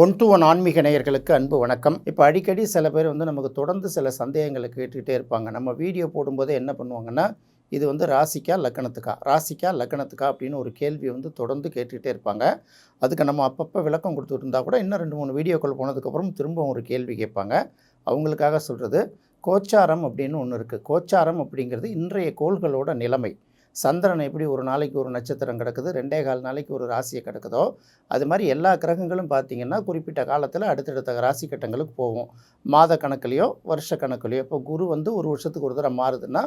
One to one ஆன்மீக நேயர்களுக்கு அன்பு வணக்கம். இப்போ அடிக்கடி சில பேர் நமக்கு தொடர்ந்து சில சந்தேகங்களை கேட்டுக்கிட்டே இருப்பாங்க. நம்ம வீடியோ போடும்போது என்ன பண்ணுவாங்கன்னா, இது ராசிக்கா லக்கணத்துக்கா ராசிக்கா லக்கணத்துக்கா அப்படின்னு ஒரு கேள்வி தொடர்ந்து கேட்டுக்கிட்டே இருப்பாங்க. அதுக்கு நம்ம அப்பப்போ விளக்கம் கொடுத்துட்டு இருந்தால் கூட இன்னும் 2 3 வீடியோக்கள் போனதுக்கப்புறம் திரும்ப ஒரு கேள்வி கேட்பாங்க. அவங்களுக்காக சொல்கிறது, கோச்சாரம் அப்படின்னு ஒன்று இருக்குது. கோச்சாரம் அப்படிங்கிறது இன்றைய கோள்களோட நிலைமை. சந்திரன் எப்படி ஒரு நாளைக்கு ஒரு நட்சத்திரம் கிடக்குது, 2.25 நாளைக்கு ஒரு ராசியை கிடக்குதோ, அது மாதிரி எல்லா கிரகங்களும் பார்த்திங்கன்னா குறிப்பிட்ட காலத்தில் அடுத்தடுத்த ராசி கட்டங்களுக்கு போகும். மாத கணக்குலேயோ வருஷ கணக்குலேயோ. இப்போ குரு ஒரு வருஷத்துக்கு ஒரு தடவை மாறுதுன்னா,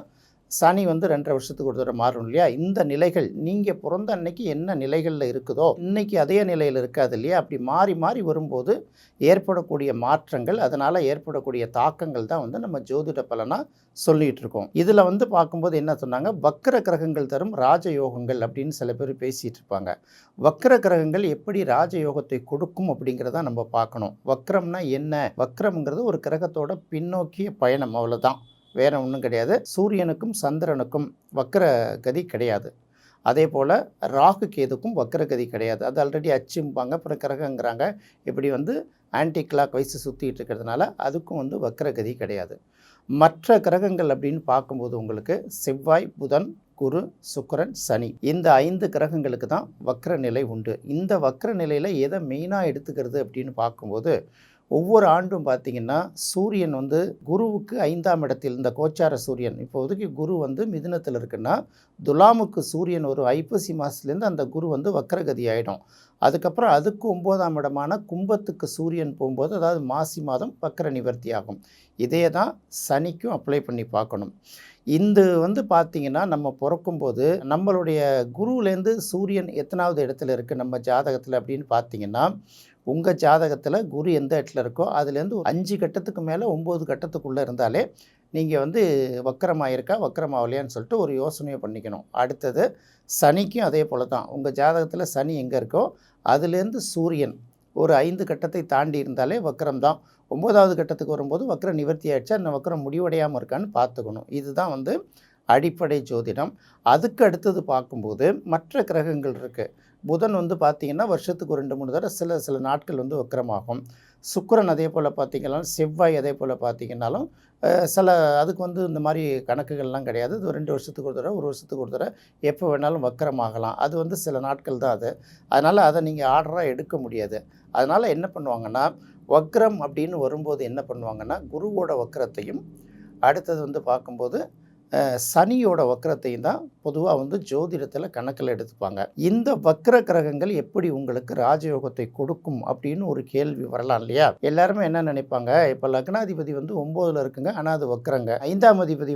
சனி 2.5 வருஷத்துக்கு ஒரு தடவை மாறும் இல்லையா? இந்த நிலைகள் நீங்கள் பிறந்த அன்னைக்கு என்ன நிலைகளில் இருக்குதோ இன்றைக்கி அதே நிலையில் இருக்காது இல்லையா? அப்படி மாறி மாறி வரும்போது ஏற்படக்கூடிய மாற்றங்கள், அதனால் ஏற்படக்கூடிய தாக்கங்கள் தான் நம்ம ஜோதிட பலனாக சொல்லிகிட்டு இருக்கோம். இதில் பார்க்கும்போது என்ன சொன்னாங்க, வக்ர கிரகங்கள் தரும் ராஜயோகங்கள் அப்படின்னு சில பேர் பேசிகிட்டு இருப்பாங்க. வக்ர கிரகங்கள் எப்படி ராஜயோகத்தை கொடுக்கும் அப்படிங்கிறத நம்ம பார்க்கணும். வக்ரம்னா என்ன? வக்ரம்ங்கிறது ஒரு கிரகத்தோட பின்னோக்கிய பயணம், அவ்வளோதான், வேறு ஒன்றும் கிடையாது. சூரியனுக்கும் சந்திரனுக்கும் வக்ர கதி கிடையாது. அதே போல் ராகு கேதுக்கும் வக்ரகதி கிடையாது. அது ஆல்ரெடி அச்சும்பாங்க, அப்புறம் கிரகங்கிறாங்க. இப்படி ஆன்டி கிளாக் வைஸு சுற்றிட்டு இருக்கிறதுனால அதுக்கும் வக்ரகதி கிடையாது. மற்ற கிரகங்கள் அப்படின்னு பார்க்கும்போது உங்களுக்கு செவ்வாய், புதன், குரு, சுக்கிரன், சனி, இந்த 5 கிரகங்களுக்கு தான் வக்ர நிலை உண்டு. இந்த வக்ர நிலையில் எதை மெயினாக எடுத்துக்கிறது அப்படின்னு பார்க்கும்போது, ஒவ்வொரு ஆண்டும் பார்த்திங்கன்னா சூரியன் குருவுக்கு 5ஆம் இடத்தில், இந்த கோச்சார சூரியன் இப்போதைக்கு குரு மிதுனத்தில் இருக்குன்னா, துலாமுக்கு சூரியன் ஒரு ஐப்பசி மாதத்துலேருந்து அந்த குரு வக்ரகதி ஆகிடும். அதுக்கப்புறம் அதுக்கு 9ஆம் இடமான கும்பத்துக்கு சூரியன் போகும்போது, அதாவது மாசி மாதம் வக்ர நிவர்த்தி ஆகும். இதே தான் சனிக்கும் அப்ளை பண்ணி பார்க்கணும். இந்த பார்த்திங்கன்னா நம்ம பிறக்கும்போது நம்மளுடைய குருவிலேருந்து சூரியன் எத்தனாவது இடத்துல இருக்குது நம்ம ஜாதகத்தில் அப்படின்னு பார்த்திங்கன்னா, உங்கள் ஜாதகத்தில் குரு எந்த இடத்துல இருக்கோ அதுலேருந்து 5 கட்டத்துக்கு மேலே 9 கட்டத்துக்குள்ளே இருந்தாலே நீங்கள் வக்கரமாயிருக்கா வக்கரமாகலையான்னு சொல்லிட்டு ஒரு யோசனையை பண்ணிக்கணும். அடுத்தது சனிக்கும் அதே போல் தான். உங்கள் ஜாதகத்தில் சனி எங்கே இருக்கோ அதுலேருந்து சூரியன் ஒரு 5 கட்டத்தை தாண்டி இருந்தாலே வக்கரம் தான். 9வது கட்டத்துக்கு வரும்போது வக்கர நிவர்த்தி ஆகிடுச்சா, அந்த வக்கரம் முடிவடையாமல் இருக்கான்னு பார்த்துக்கணும். இதுதான் அடிப்படை ஜோதிடம். அதுக்கு அடுத்தது பார்க்கும்போது மற்ற கிரகங்கள் இருக்குது. புதன் பார்த்திங்கன்னா வருஷத்துக்கு ஒரு 2 3 தடவை சில நாட்கள் வக்ரமாகும். சுக்கிரன் அதே போல் பார்த்திங்கன்னா, செவ்வாய் அதே போல் பார்த்திங்கனாலும் சில அதுக்கு இந்த மாதிரி கணக்குகள்லாம் கிடையாது. இது 2 வருஷத்துக்கு ஒரு தடவை, 1 வருஷத்துக்கு ஒரு தடவை எப்போ வேணாலும் வக்ரமாகலாம். அது சில நாட்கள் தான் அது. அதனால் அதை நீங்கள் ஆர்டராக எடுக்க முடியாது. அதனால் என்ன பண்ணுவாங்கன்னா, வக்ரம் அப்படின்னு வரும்போது என்ன பண்ணுவாங்கன்னா, குருவோட வக்ரத்தையும் அடுத்தது பார்க்கும்போது சனியோட வக்ரத்தையும் தான் பொதுவாக ஜோதிடத்தில் கணக்கில் எடுத்துப்பாங்க. இந்த வக்ர கிரகங்கள் எப்படி உங்களுக்கு ராஜயோகத்தை கொடுக்கும் அப்படின்னு ஒரு கேள்வி வரலாம் இல்லையா? எல்லாருமே என்ன நினைப்பாங்க, இப்போ லக்னாதிபதி 9ல் இருக்குங்க, ஆனால் அது வக்ரங்க. 5ஆம் அதிபதி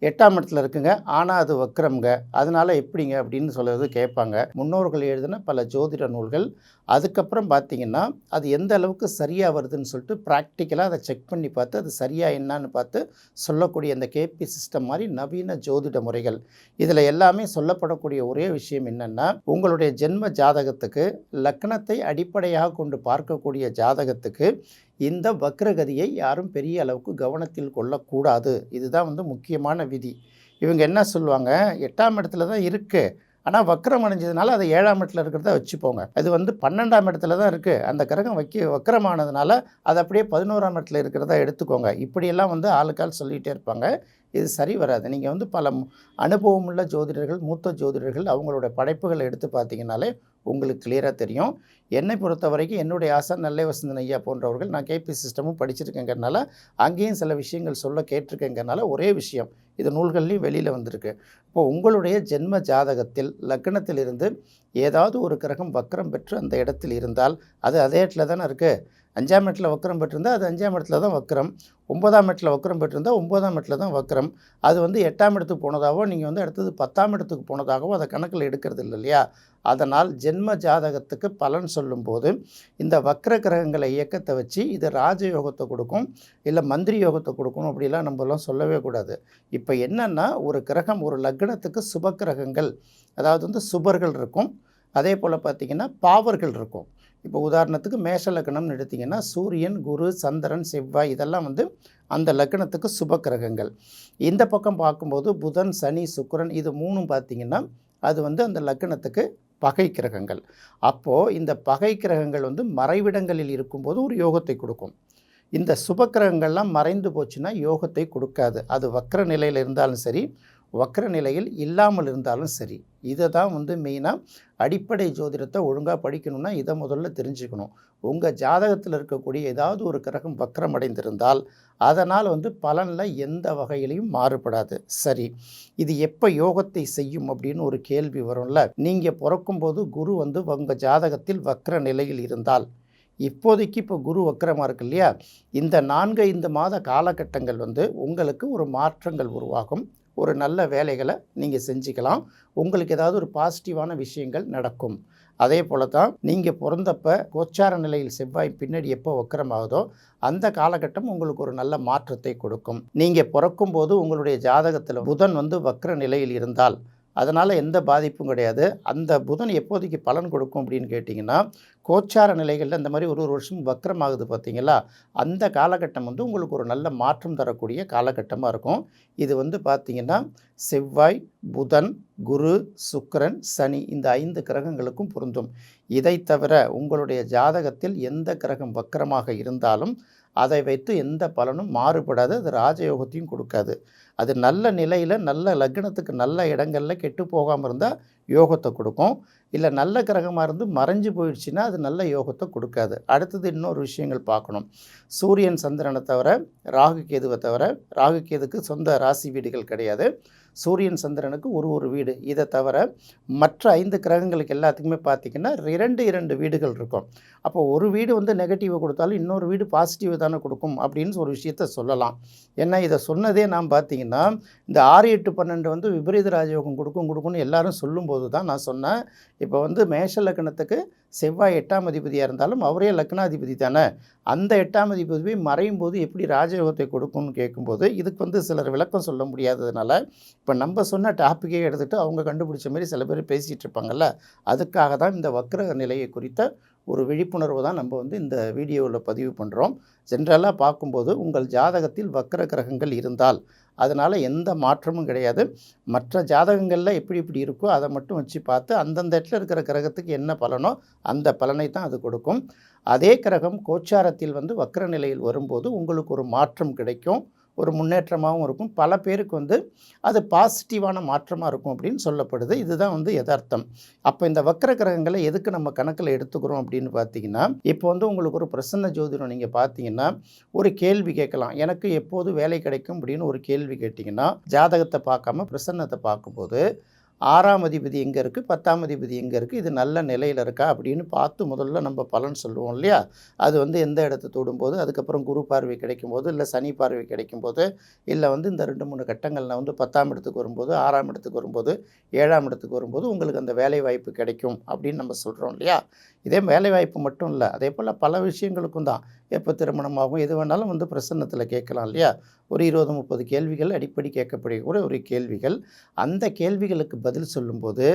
8ஆம் இடத்துல இருக்குங்க, ஆனால் அது வக்ரம்ங்க. அதனால் எப்படிங்க அப்படின்னு சொல்கிறது கேட்பாங்க. முன்னோர்கள் எழுதின பல ஜோதிட நூல்கள், அதுக்கப்புறம் பார்த்திங்கன்னா அது எந்த அளவுக்கு சரியாக வருதுன்னு சொல்லிட்டு ப்ராக்டிக்கலாக அதை செக் பண்ணி பார்த்து அது சரியாக என்னான்னு பார்த்து சொல்லக்கூடிய அந்த கேபி சிஸ்டம் மாதிரி நவீன ஜோதிட முறைகள். இதில் எல்லாமே சொல்லப்படக்கூடிய ஒரே விஷயம் என்னென்னா, உங்களுடைய ஜென்ம ஜாதகத்துக்கு லக்னத்தை அடிப்படையாக கொண்டு பார்க்கக்கூடிய ஜாதகத்துக்கு இந்த வக்ரகதியை யாரும் பெரிய அளவுக்கு கவனத்தில் கொள்ளக்கூடாது. இதுதான் முக்கியமான விதி. இவங்க என்ன சொல்லுவாங்க, 8ஆம் இடத்துல தான் இருக்குது, ஆனால் வக்ரம் அடைஞ்சதுனால அதை 7ஆம் இடத்துல இருக்கிறத வச்சுப்போங்க. அது 12ஆம் இடத்துல தான் இருக்குது, அந்த கிரகம் வக்ரமானதுனால அதை அப்படியே 11ஆம் இடத்துல இருக்கிறதா எடுத்துக்கோங்க. இப்படியெல்லாம் ஆளுக்கால் சொல்லிகிட்டே இருப்பாங்க. இது சரி வராது. நீங்கள் பல அனுபவமுள்ள ஜோதிடர்கள், மூத்த ஜோதிடர்கள் அவங்களோட படைப்புகளை எடுத்து பார்த்தீங்கன்னாலே உங்களுக்கு கிளியராக தெரியும். என்னை பொறுத்த வரைக்கும் என்னுடைய ஆசான் நெல்லை வசந்தன் ஐயா போன்றவர்கள், நான் கேபி சிஸ்டமும் படிச்சிருக்கேங்கிறனால அங்கேயும் சில விஷயங்கள் சொல்ல கேட்டிருக்கேங்கிறனால ஒரே விஷயம் இது நூல்கள்லையும் வெளியில் வந்திருக்கு. இப்போது உங்களுடைய ஜென்ம ஜாதகத்தில் லக்னத்திலிருந்து ஏதாவது ஒரு கிரகம் வக்ரம் பெற்று அந்த இடத்தில் இருந்தால் அது அதே இடத்துல தானே இருக்குது. 5ஆம் இடத்துல வக்ரம் பெற்றிருந்தால் அது 5ஆம் இடத்துல தான் வக்ரம். 9ஆம் இடத்துல வக்ரம் பெற்றிருந்தால் 9ஆம் இடத்துல தான் வக்ரம். அது 8ஆம் இடத்துக்கு போனதாகவோ நீங்கள் அடுத்தது 10ஆம் இடத்துக்கு போனதாகவோ அதை கணக்கில் எடுக்கிறது இல்லை இல்லையா? அதனால் ஜென்ம ஜாதகத்துக்கு பலன் சொல்லும்போது இந்த வக்ர கிரகங்களை இயக்கத்தை வச்சு இது ராஜயோகத்தை கொடுக்கும், இல்லை மந்திரி யோகத்தை கொடுக்கணும் அப்படிலாம் நம்மலாம் சொல்லவே கூடாது. இப்போ என்னென்னா, ஒரு கிரகம் ஒரு லக்னத்துக்கு சுப கிரகங்கள், அதாவது சுபர்கள் இருக்கும், அதே போல் பார்த்திங்கன்னா பாவர்கள் இருக்கும். இப்போ உதாரணத்துக்கு மேஷ லக்னம்னு எடுத்திங்கன்னா சூரியன், குரு, சந்திரன், செவ்வாய் இதெல்லாம் அந்த லக்னத்துக்கு சுப கிரகங்கள். இந்த பக்கம் பார்க்கும்போது புதன், சனி, சுக்கிரன் இது 3ம் பார்த்திங்கன்னா அது அந்த லக்னத்துக்கு பகை கிரகங்கள். அப்போது இந்த பகை கிரகங்கள் வந்து மறைவிடங்களில் இருக்கும்போது ஒரு யோகத்தை கொடுக்கும். இந்த சுப கிரகங்கள்லாம் மறைந்து போச்சுன்னா யோகத்தை கொடுக்காது. அது வக்ர நிலையில் இருந்தாலும் சரி, வக்ர நிலையில் இல்லாமல் இருந்தாலும் சரி. இதை தான் வந்து மெயினாக அடிப்படை ஜோதிடத்தை ஒழுங்காக படிக்கணும்னா இதை முதல்ல தெரிஞ்சுக்கணும். உங்கள் ஜாதகத்தில் இருக்கக்கூடிய ஏதாவது ஒரு கிரகம் வக்ரம் அடைந்திருந்தால் அதனால் வந்து பலனில் எந்த வகையிலையும் மாறுபடாது. சரி, இது எப்போ யோகத்தை செய்யும் அப்படின்னு ஒரு கேள்வி வரும்ல. நீங்கள் பிறக்கும்போது குரு வந்து உங்கள் ஜாதகத்தில் வக்ர நிலையில் இருந்தால், இப்போதைக்கு இப்போ குரு வக்கரமாக இருக்கு இல்லையா, இந்த 4-5 மாத காலகட்டங்கள் வந்து உங்களுக்கு ஒரு மாற்றங்கள் உருவாகும். ஒரு நல்ல வேலைகளை நீங்கள் செஞ்சுக்கலாம். உங்களுக்கு ஏதாவது ஒரு பாசிட்டிவான விஷயங்கள் நடக்கும். அதே போல தான் நீங்கள் பிறந்தப்ப கோச்சார நிலையில் செவ்வாய் பின்னாடி எப்போ வக்கரமாகுதோ அந்த காலகட்டம் உங்களுக்கு ஒரு நல்ல மாற்றத்தை கொடுக்கும். நீங்கள் பிறக்கும்போது உங்களுடைய ஜாதகத்தில் புதன் வந்து வக்ர நிலையில் இருந்தால் அதனால் எந்த பாதிப்பும் கிடையாது. அந்த புதன் எப்போதைக்கு பலன் கொடுக்கும் அப்படின்னு கேட்டிங்கன்னா, கோச்சார நிலைகளில் இந்த மாதிரி ஒரு வருஷம் வக்ரமாகுது பார்த்தீங்களா, அந்த காலகட்டம் வந்து உங்களுக்கு ஒரு நல்ல மாற்றம் தரக்கூடிய காலகட்டமாக இருக்கும். இது வந்து பார்த்திங்கன்னா செவ்வாய், புதன், குரு, சுக்கிரன், சனி இந்த 5 கிரகங்களுக்கும் பொருந்தும். இதை தவிர உங்களுடைய ஜாதகத்தில் எந்த கிரகம் வக்ரமாக இருந்தாலும் அதை வைத்து எந்த பலனும் மாறுபடாது. அது ராஜயோகத்தையும் கொடுக்காது. அது நல்ல நிலையில் நல்ல லக்னத்துக்கு நல்ல இடங்களில் கெட்டு போகாமல் இருந்தால் யோகத்தை கொடுக்கும். இல்லை நல்ல கிரகமாக இருந்து மறைஞ்சு போயிடுச்சுன்னா அது நல்ல யோகத்தை கொடுக்காது. அடுத்தது இன்னொரு விஷயங்கள் பார்க்கணும். சூரியன் சந்திரனை தவிர, ராகு கேதுவை தவிர, ராகு கேதுக்கு சொந்த ராசி வீடுகள் கிடையாது. சூரியன் சந்திரனுக்கு ஒரு வீடு. இதை தவிர மற்ற 5 கிரகங்களுக்கு எல்லாத்துக்குமே பார்த்திங்கன்னா 2 வீடுகள் இருக்கும். அப்போ ஒரு வீடு வந்து நெகட்டிவை கொடுத்தாலும் இன்னொரு வீடு பாசிட்டிவை தானே கொடுக்கும் அப்படின்னு ஒரு விஷயத்த சொல்லலாம். ஏன்னா இதை சொன்னதே நான் பார்த்திங்கன்னா இந்த 6, 8, 12 வந்து விபரீத ராஜயோகம் கொடுக்கும்னு எல்லாரும் சொல்லும்போது தான் நான் சொன்னேன். இப்போ வந்து மேஷ லக்னத்துக்கு செவ்வாய் 8ஆம் அதிபதியாக இருந்தாலும் அவரே லக்னாதிபதி தானே, அந்த 8ஆம் அதிபதி மறையும் போது எப்படி ராஜயோகத்தை கொடுக்கும்னு கேட்கும்போது இதுக்கு வந்து சிலர் விளக்கம் சொல்ல முடியாததுனால இப்போ நம்ம சொன்ன டாப்பிக்கே எடுத்துகிட்டு அவங்க கண்டுபிடிச்ச மாதிரி சில பேர் பேசிகிட்டு இருப்பாங்கள்ல, அதுக்காக தான் இந்த வக்ர நிலையை குறித்த ஒரு விழிப்புணர்வு தான் நம்ம வந்து இந்த வீடியோவில் பதிவு பண்ணுறோம். ஜென்ரலாக பார்க்கும்போது உங்கள் ஜாதகத்தில் வக்ர கிரகங்கள் இருந்தால் அதனால் எந்த மாற்றமும் கிடையாது. மற்ற ஜாதகங்களில் எப்படி இப்படி இருக்கோ அதை மட்டும் வச்சு பார்த்து அந்தந்த இடத்துல இருக்கிற கிரகத்துக்கு என்ன பலனோ அந்த பலனை தான் அது கொடுக்கும். அதே கிரகம் கோச்சாரத்தில் வந்து வக்ர நிலையில் வரும்போது உங்களுக்கு ஒரு மாற்றம் கிடைக்கும், ஒரு முன்னேற்றமாகவும் இருக்கும். பல பேருக்கு வந்து அது பாசிட்டிவான மாற்றமாக இருக்கும் அப்படின்னு சொல்லப்படுது. இதுதான் வந்து யதார்த்தம். அப்போ இந்த வக்ர கிரகங்களை எதுக்கு நம்ம கணக்கில் எடுத்துக்கிறோம் அப்படின்னு பார்த்தீங்கன்னா, இப்போ வந்து உங்களுக்கு ஒரு பிரசன்ன ஜோதிடம் நீங்கள் பார்த்தீங்கன்னா ஒரு கேள்வி கேட்கலாம். எனக்கு எப்போது வேலை கிடைக்கும் அப்படின்னு ஒரு கேள்வி கேட்டிங்கன்னா, ஜாதகத்தை பார்க்காம பிரசன்னத்தை பார்க்கும்போது 6ஆம் அதிபதி எங்கே இருக்குது, 10ஆம் அதிபதி எங்கே இருக்குது, இது நல்ல நிலையில் இருக்கா அப்படின்னு பார்த்து முதல்ல நம்ம பலன் சொல்லுவோம் இல்லையா. அது வந்து எந்த இடத்த தொடும்போது, அதுக்கப்புறம் குரு பார்வை கிடைக்கும்போது, இல்லை சனி பார்வை கிடைக்கும்போது, இல்லை வந்து இந்த 2-3 கட்டங்களில் வந்து 10ஆம் இடத்துக்கு வரும்போது, 6ஆம் இடத்துக்கு வரும்போது, 7ஆம் இடத்துக்கு வரும்போது உங்களுக்கு அந்த வேலை வாய்ப்பு கிடைக்கும் அப்படின்னு நம்ம சொல்கிறோம் இல்லையா. இதே வேலை வாய்ப்பு மட்டும் இல்லை, அதே போல் பல விஷயங்களுக்கும் தான். எப்போ திருமணமாகும் எது வேணாலும் வந்து பிரசன்னத்தில் கேட்கலாம் இல்லையா. ஒரு 20-30 கேள்விகள் அடிப்படை கேட்கப்படக்கூடிய ஒரு கேள்விகள். அந்த கேள்விகளுக்கு பதில் சொல்லும்போது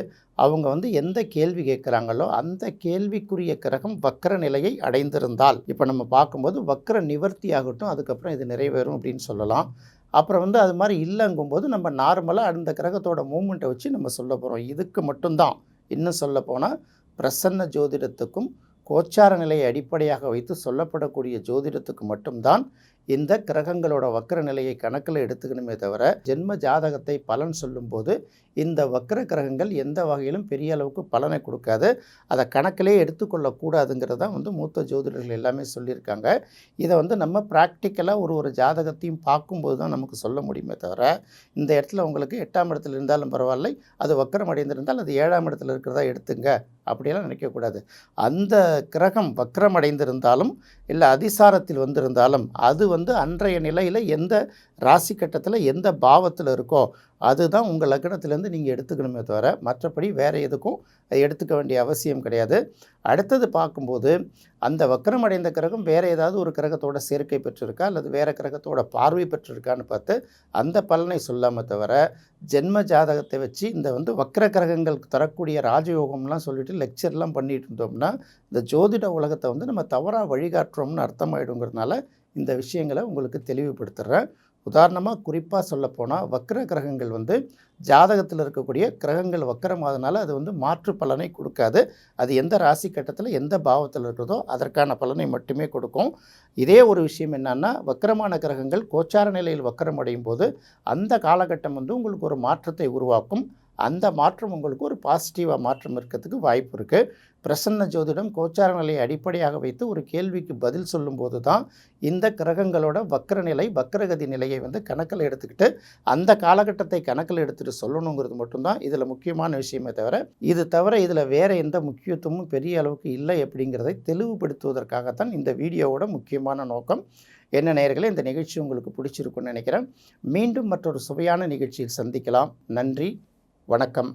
அவங்க வந்து எந்த கேள்வி கேட்குறாங்களோ அந்த கேள்விக்குரிய கிரகம் வக்ர நிலையை அடைந்திருந்தால், இப்போ நம்ம பார்க்கும்போது வக்ர நிவர்த்தி ஆகட்டும், அதுக்கப்புறம் இது நிறைவேறும் அப்படின்னு சொல்லலாம். அப்புறம் வந்து அது மாதிரி இல்லைங்கும்போது நம்ம நார்மலாக அந்த கிரகத்தோட மூமெண்ட்டை வச்சு நம்ம சொல்ல போகிறோம். இதுக்கு மட்டும்தான். இன்னும் சொல்லப்போனால் பிரசன்ன ஜோதிடத்துக்கும் கோச்சார நிலையை அடிப்படையாக வைத்து சொல்லப்படக்கூடிய ஜோதிடத்துக்கு மட்டும்தான் இந்த கிரகங்களோட வக்ர நிலையை கணக்கில் எடுத்துக்கணுமே தவிர, ஜென்ம ஜாதகத்தை பலன் சொல்லும்போது இந்த வக்ர கிரகங்கள் எந்த வகையிலும் பெரிய அளவுக்கு பலனை கொடுக்காது. அதை கணக்கிலே எடுத்துக்கொள்ளக்கூடாதுங்கிறது தான் வந்து மூத்த ஜோதிடர்கள் எல்லாமே சொல்லியிருக்காங்க. இதை வந்து நம்ம ப்ராக்டிக்கலாக ஒரு ஜாதகத்தையும் பார்க்கும்போது தான் நமக்கு சொல்ல முடியுமே தவிர, இந்த இடத்துல உங்களுக்கு 8ஆம் இடத்துல இருந்தாலும் பரவாயில்லை, அது வக்ரம் அடைந்திருந்தால் அது 7ஆம் இடத்துல இருக்கிறதா எடுத்துங்க அப்படியெல்லாம் நினைக்கக்கூடாது. அந்த கிரகம் வக்ரம் அடைந்திருந்தாலும் இல்லை அதிசாரத்தில் வந்திருந்தாலும் அது வந்து அன்றைய நிலையில் எந்த ராசி கட்டத்தில் எந்த பாவத்தில் இருக்கோ அதுதான் உங்கள் லக்னத்திலேருந்து நீங்கள் எடுத்துக்கணுமே தவிர, மற்றபடி வேறு எதுக்கும் எடுத்துக்க வேண்டிய அவசியம் கிடையாது. அடுத்தது பார்க்கும்போது அந்த வக்ரம் அடைந்த கிரகம் வேறு ஏதாவது ஒரு கிரகத்தோட சேர்க்கை பெற்றிருக்கா அல்லது வேறு கிரகத்தோட பார்வை பெற்றிருக்கான்னு பார்த்து அந்த பலனை சொல்லாமல் தவிர, ஜென்ம ஜாதகத்தை வச்சு இந்த வந்து வக்ர கிரகங்களுக்கு தரக்கூடிய ராஜயோகம்லாம் சொல்லிட்டு லெக்சர்லாம் பண்ணிட்டு இருந்தோம்னா இந்த ஜோதிட உலகத்தை வந்து நம்ம தவறாக வழிகாட்டுறோம்னு அர்த்தமாயிடுங்கிறதுனால இந்த விஷயங்களை உங்களுக்கு தெளிவுபடுத்துகிறேன். உதாரணமாக குறிப்பாக சொல்லப்போனால் வக்ர கிரகங்கள் வந்து ஜாதகத்தில் இருக்கக்கூடிய கிரகங்கள் வக்கரமாதனால அது வந்து மாற்று பலனை கொடுக்காது. அது எந்த ராசி கட்டத்தில் எந்த பாவத்தில் இருக்கிறதோ அதற்கான பலனை மட்டுமே கொடுக்கும். இதே ஒரு விஷயம் என்னன்னா, வக்கரமான கிரகங்கள் கோச்சார நிலையில் வக்கரம் அடையும் போது அந்த காலகட்டம் வந்து உங்களுக்கு ஒரு மாற்றத்தை உருவாக்கும். அந்த மாற்றம் உங்களுக்கு ஒரு பாசிட்டிவாக மாற்றம் இருக்கிறதுக்கு வாய்ப்பு இருக்குது. பிரசன்ன ஜோதிடம் கோச்சார நிலையை அடிப்படையாக வைத்து ஒரு கேள்விக்கு பதில் சொல்லும்போது தான் இந்த கிரகங்களோட வக்கர நிலை வக்கரகதி நிலையை வந்து கணக்கில் எடுத்துக்கிட்டு அந்த காலகட்டத்தை கணக்கில் எடுத்துகிட்டு சொல்லணுங்கிறது மட்டும்தான் இதில் முக்கியமான விஷயமே தவிர, இது தவிர இதில் வேறு எந்த முக்கியத்துவமும் பெரிய அளவுக்கு இல்லை அப்படிங்கிறதை தெளிவுபடுத்துவதற்காகத்தான் இந்த வீடியோவோட முக்கியமான நோக்கம். என்ன நேயர்களே, இந்த நிகழ்ச்சி உங்களுக்கு பிடிச்சிருக்குன்னு நினைக்கிறேன். மீண்டும் மற்றொரு சுவையான நிகழ்ச்சியில் சந்திக்கலாம். நன்றி, வணக்கம்.